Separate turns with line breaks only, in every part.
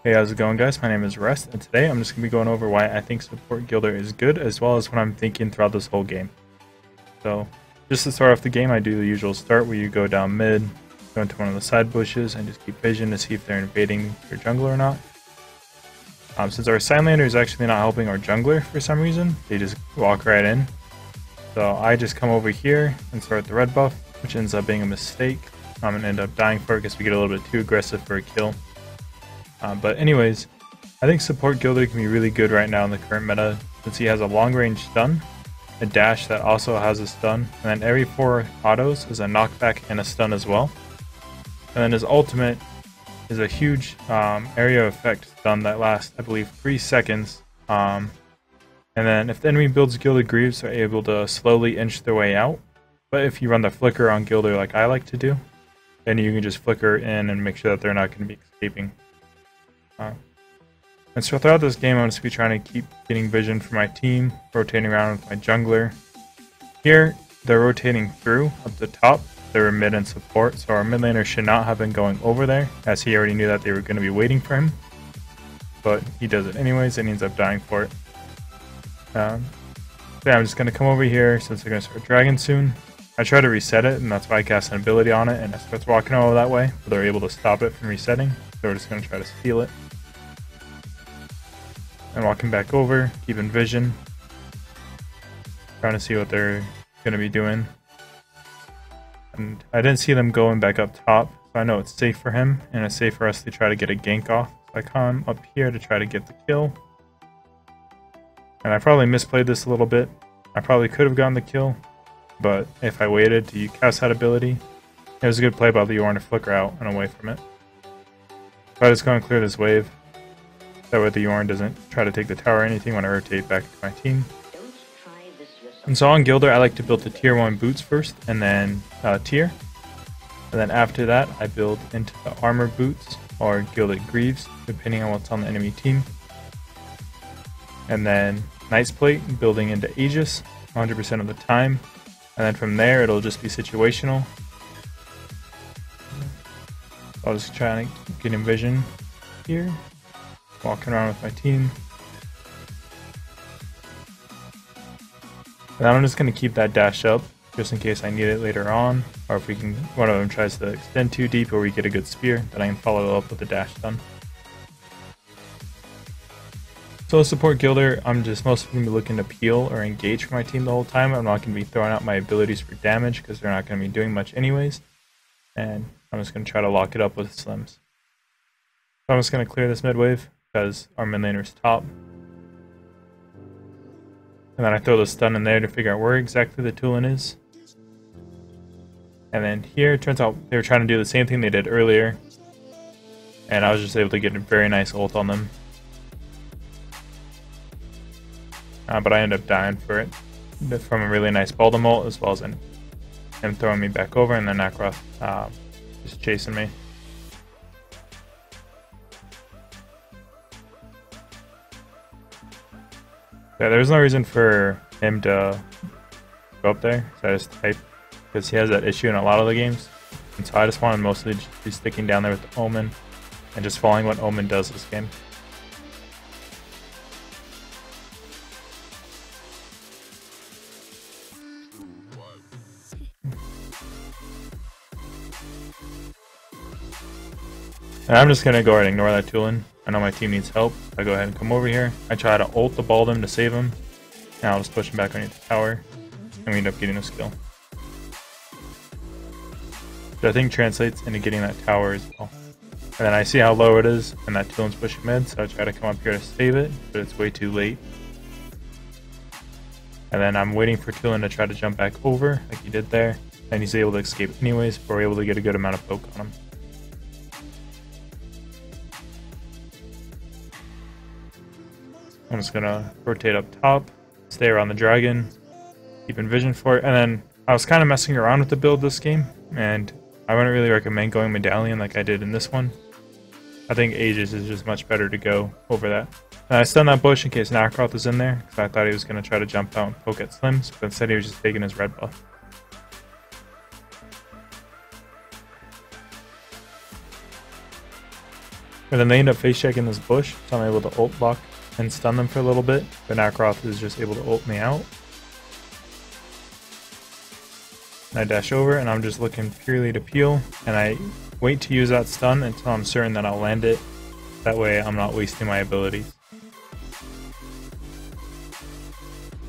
Hey, how's it going, guys? My name is Rest, and today I'm just going to be going over why I think support Gilder is good, as well as what I'm thinking throughout this whole game. So, just to start off the game, I do the usual start where you go down mid, go into one of the side bushes, and just keep vision to see if they're invading your jungler or not. Since our Sidelander is actually not helping our jungler for some reason, they just walk right in. So I just come over here and start the red buff, which ends up being a mistake. I'm going to end up dying for it because we get a little bit too aggressive for a kill. But anyways, I think support Gilder can be really good right now in the current meta, since he has a long range stun, a dash that also has a stun, and then every 4 autos is a knockback and a stun as well. And then his ultimate is a huge area effect stun that lasts, I believe, 3 seconds. And then if the enemy builds Gilder Greaves, they're able to slowly inch their way out. But if you run the flicker on Gilder like I like to do, then you can just flicker in and make sure that they're not going to be escaping. And so throughout this game, I'm just be trying to keep getting vision for my team, rotating around with my jungler. Here, they're rotating through up the top. They're mid and support, so our mid laner should not have been going over there, as he already knew that they were going to be waiting for him. But he does it anyways, and he ends up dying for it. So yeah, I'm just going to come over here, since they're going to start dragon soon. I try to reset it, and that's why I cast an ability on it, and it starts walking over that way, but they're able to stop it from resetting, so we're just going to try to steal it. And walking back over, keeping vision. Trying to see what they're going to be doing. And I didn't see them going back up top, so I know it's safe for him, and it's safe for us to try to get a gank off. So I come up here to try to get the kill. And I probably misplayed this a little bit. I probably could have gotten the kill, but if I waited to cast that ability, it was a good play by the Yorn to flicker out and away from it. So I just go and clear this wave. That way the Yorn doesn't try to take the tower or anything when I rotate back to my team. And so on Gilder, I like to build the tier 1 boots first, and then tier. And then after that, I build into the armor boots, or Gilded Greaves, depending on what's on the enemy team. And then Knight's Plate, building into Aegis, 100% of the time. And then from there, it'll just be situational. I'll just try to get in vision here. Walking around with my team. And I'm just going to keep that dash up, just in case I need it later on. Or if one of them tries to extend too deep or we get a good spear, then I can follow up with the dash stun. So to support Gilder, I'm just mostly going to be looking to peel or engage for my team the whole time. I'm not going to be throwing out my abilities for damage because they're not going to be doing much anyways. And I'm just going to try to lock it up with slims. So I'm just going to clear this mid wave, because our mid laner's top. And then I throw the stun in there to figure out where exactly the Tulin is. And then here, it turns out they were trying to do the same thing they did earlier. And I was just able to get a very nice ult on them. But I ended up dying for it. From a really nice Baldom ult, as well as him throwing me back over, and then Nakaroth just chasing me. Yeah, there's no reason for him to go up there, so I just type, because he has that issue in a lot of the games. And so I just wanted mostly to be sticking down there with the Omen, and just following what Omen does this game. And I'm just going to go ahead and ignore that Tulin. I know my team needs help. I go ahead and come over here. I try to ult the Baldom to save him. And I'll just push him back underneath the tower. And we end up getting a skill. Which I think translates into getting that tower as well. And then I see how low it is, and that Tulin's pushing mid, so I try to come up here to save it, but it's way too late. And then I'm waiting for Tulin to try to jump back over, like he did there. And he's able to escape anyways, but we're able to get a good amount of poke on him. I'm just gonna rotate up top, stay around the dragon, keep in vision for it, and then I was kind of messing around with the build this game, and I wouldn't really recommend going Medallion like I did in this one. I think Aegis is just much better to go over that. And I stunned that bush in case Nakaroth was in there, because I thought he was going to try to jump out and poke at Slims, but instead he was just taking his red buff. And then they end up face checking this bush, so I'm able to ult lock and stun them for a little bit. But Nacroth is just able to ult me out. And I dash over, and I'm just looking purely to peel, and I wait to use that stun until I'm certain that I'll land it. That way I'm not wasting my abilities.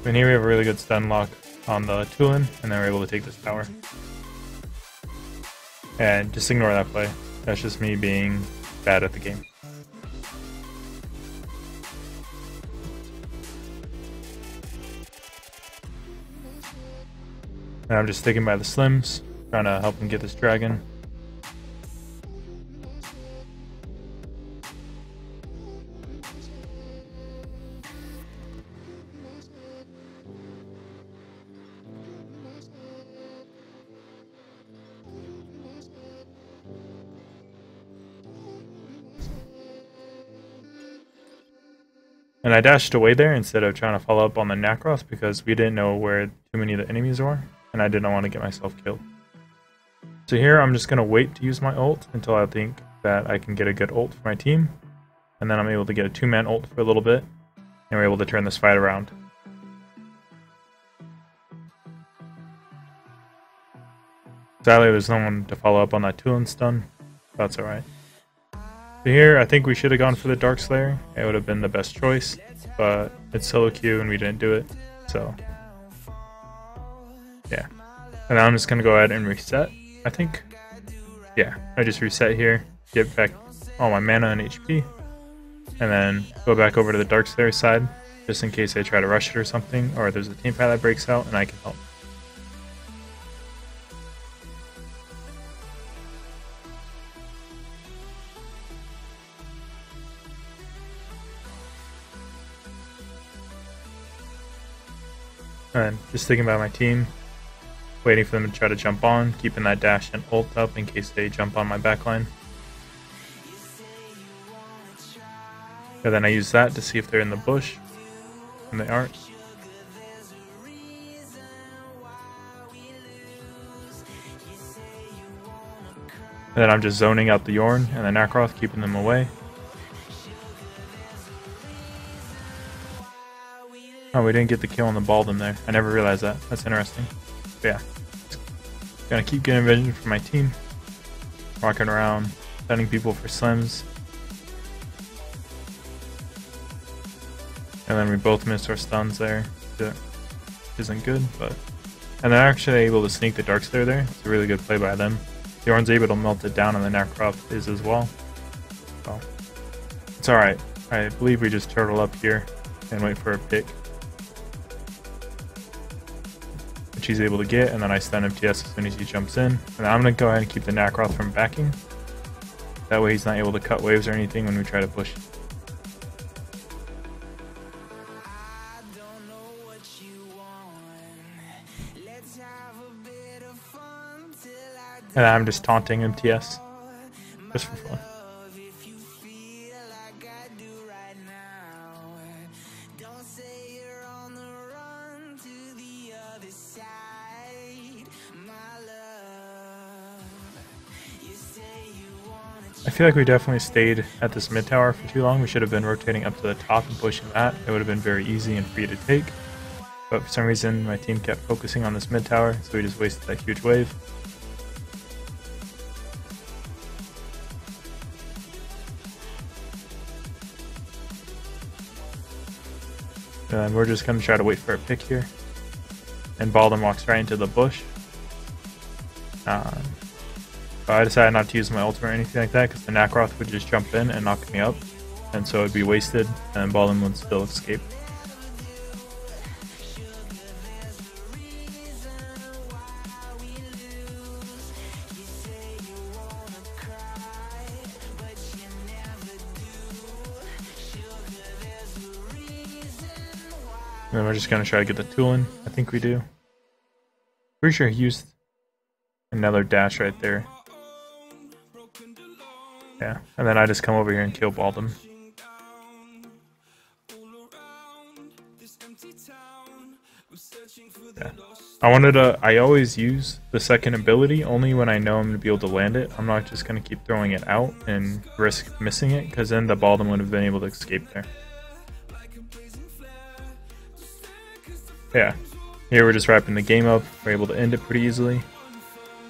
And here we have a really good stun lock on the Tulin, and then we're able to take this tower. And just ignore that play. That's just me being bad at the game. And I'm just sticking by the slims, trying to help him get this dragon. And I dashed away there instead of trying to follow up on the Nacroth because we didn't know where too many of the enemies were, and I didn't want to get myself killed. So here I'm just going to wait to use my ult until I think that I can get a good ult for my team, and then I'm able to get a 2-man ult for a little bit, and we're able to turn this fight around. Sadly, there's no one to follow up on that Tulin stun. That's alright. So here, I think we should have gone for the Dark Slayer. It would have been the best choice, but it's Soloq and we didn't do it, so yeah. And now I'm just gonna go ahead and reset, I think. Yeah, I just reset here, get back all my mana and HP, and then go back over to the Dark Slayer side, just in case they try to rush it or something, or there's a team fight that breaks out and I can help. And just thinking about my team, waiting for them to try to jump on, keeping that dash and ult up in case they jump on my backline. And then I use that to see if they're in the bush, and they aren't. And then I'm just zoning out the Yorn and the Nacroth, keeping them away. Oh, we didn't get the kill on the Baldum there. I never realized that. That's interesting. But yeah. Gonna keep getting vision from my team. Walking around, stunning people for slims. And then we both missed our stuns there. That isn't good, but... And they're actually able to sneak the Darkslayer there. It's a really good play by them. The Yorn's able to melt it down, and the Nacroth is as well. So, it's alright. I believe we just turtle up here and wait for a pick. Which he's able to get, and then I stun MTS as soon as he jumps in. And I'm going to go ahead and keep the Nacroth from backing. That way he's not able to cut waves or anything when we try to push. And I'm just taunting MTS. Just for fun. I feel like we definitely stayed at this mid tower for too long. We should have been rotating up to the top and pushing that. It would have been very easy and free to take. But for some reason, my team kept focusing on this mid tower, so we just wasted that huge wave. And we're just going to try to wait for a pick here. And Baldum walks right into the bush. But I decided not to use my ultimate or anything like that because the Nacroth would just jump in and knock me up. And so it would be wasted, and Baldum would still escape. And then we're just going to try to get the Tulin. I think we do. Pretty sure he used another dash right there. Yeah, and then I just come over here and kill Baldum. Yeah. I always use the second ability only when I know I'm going to be able to land it. I'm not just going to keep throwing it out and risk missing it, because then the Baldwin would have been able to escape there. Yeah. Here we're just wrapping the game up. We're able to end it pretty easily.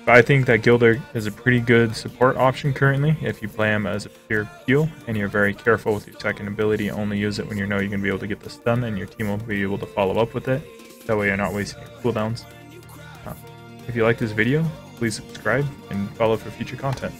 But I think that Gilder is a pretty good support option currently if you play him as a pure heal and you're very careful with your second ability. Only use it when you know you're going to be able to get the stun and your team will be able to follow up with it. That way you're not wasting your cooldowns. If you like this video, please subscribe and follow for future content.